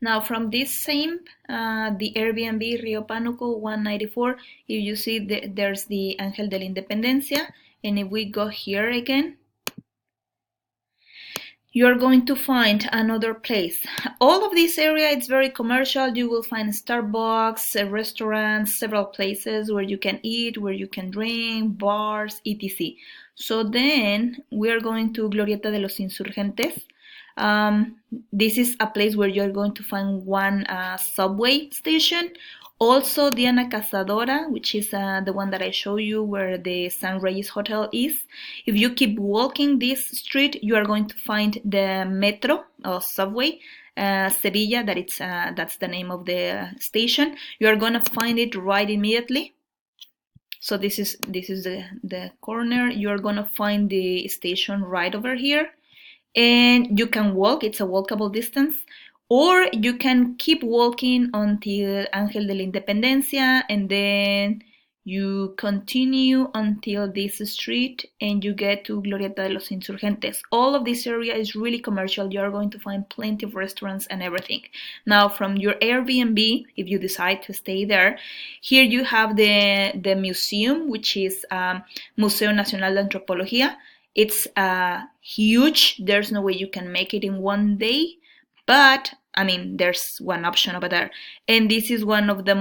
Now from this same, the Airbnb Rio Pánuco 194, if you see there's the Ángel de la Independencia, and if we go here again, you're going to find another place. All of this area is very commercial. You will find Starbucks, restaurants, several places where you can eat, where you can drink, bars, etc. So then we are going to Glorieta de los Insurgentes. This is a place where you're going to find one subway station. Also, Diana Cazadora, which is the one that I show you where the San Reyes Hotel is. If you keep walking this street, you are going to find the metro or subway, Sevilla, that's the name of the station. You are going to find it right immediately. So this is the corner. You are going to find the station right over here. And you can walk, it's a walkable distance, or you can keep walking until Ángel de la Independencia, and then you continue until this street and you get to Glorieta de los Insurgentes. All of this area is really commercial. You are going to find plenty of restaurants and everything. Now from your Airbnb, if you decide to stay there, here you have the museum, which is Museo Nacional de Antropología. It's huge. There's no way you can make it in one day, but I mean, there's one option over there, and this is one of the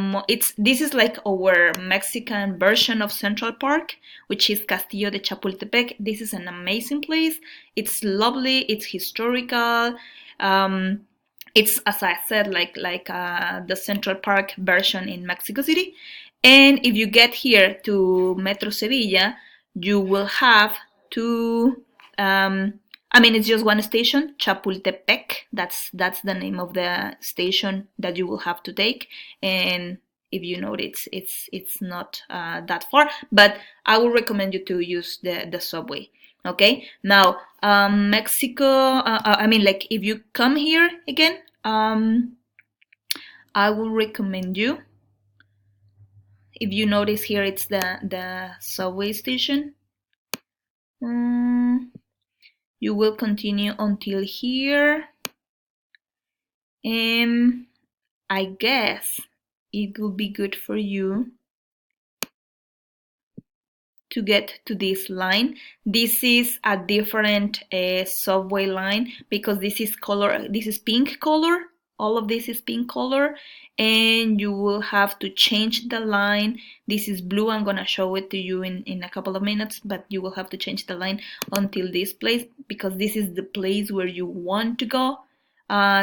this is like our Mexican version of Central Park, which is Castillo de Chapultepec. This is an amazing place. It's lovely. It's historical. It's, as I said, like the Central Park version in Mexico City. And if you get here to Metro Sevilla, you will have to I mean, it's just one station, Chapultepec. That's the name of the station that you will have to take. And if you notice, it's not that far, but I would recommend you to use the subway. Okay. Now, Mexico. I mean, like if you come here again, I will recommend you. If you notice here, it's the subway station. You will continue until here, and I guess it will be good for you to get to this line. This is a different subway line because this is pink color. All of this is pink color, and you will have to change the line. This is blue. I'm gonna show it to you in a couple of minutes, but you will have to change the line until this place because this is the place where you want to go.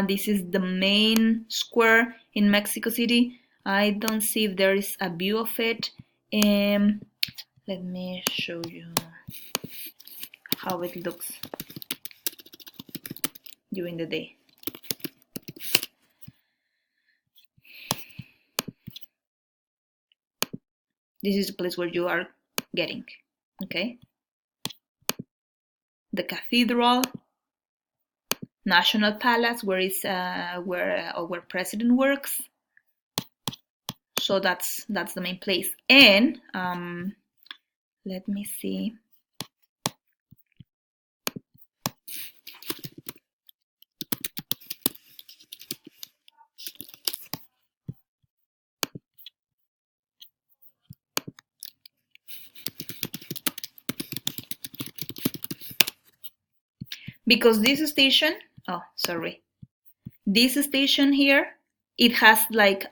This is the main square in Mexico City. I don't see if there is a view of it. Let me show you how it looks during the day. This is the place where you are getting, okay? The cathedral, National Palace, where President works. So that's the main place. And let me see. Because this station, oh, sorry. This station here, it has like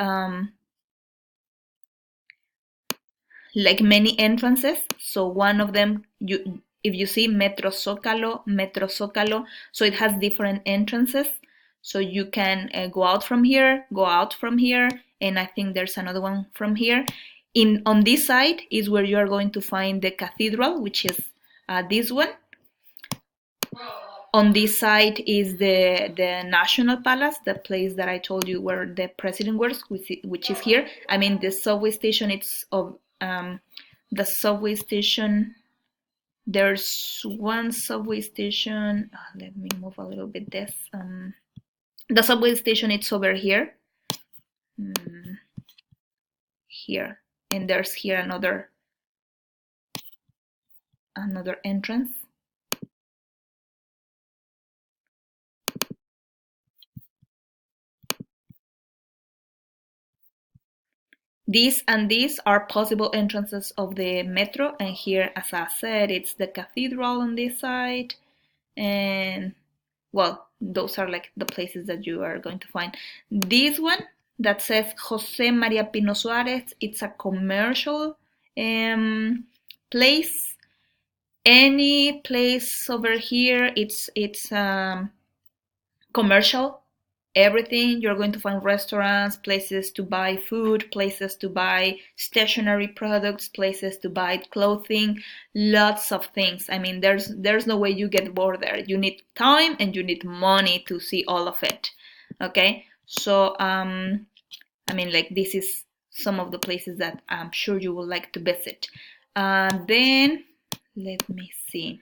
many entrances. So one of them, if you see Metro Zócalo, so it has different entrances. So you can go out from here, and I think there's another one from here. On this side is where you are going to find the cathedral, which is this one. On this side is the National Palace, the place that I told you where the president works, which is here. I mean, the subway station, it's of the subway station. There's one subway station. Let me move a little bit this. The subway station, it's over here. Here. And there's here another entrance. These and these are possible entrances of the metro, and here, as I said, it's the cathedral on this side, and well, those are like the places that you are going to find. This one that says Jose Maria Pino Suarez, it's a commercial place. Any place over here, it's commercial. Everything you're going to find: restaurants, places to buy food, places to buy stationery products, places to buy clothing, lots of things. I mean, there's no way you get bored there. You need time and you need money to see all of it. Okay, so I mean, like, this is some of the places that I'm sure you would like to visit. Then let me see.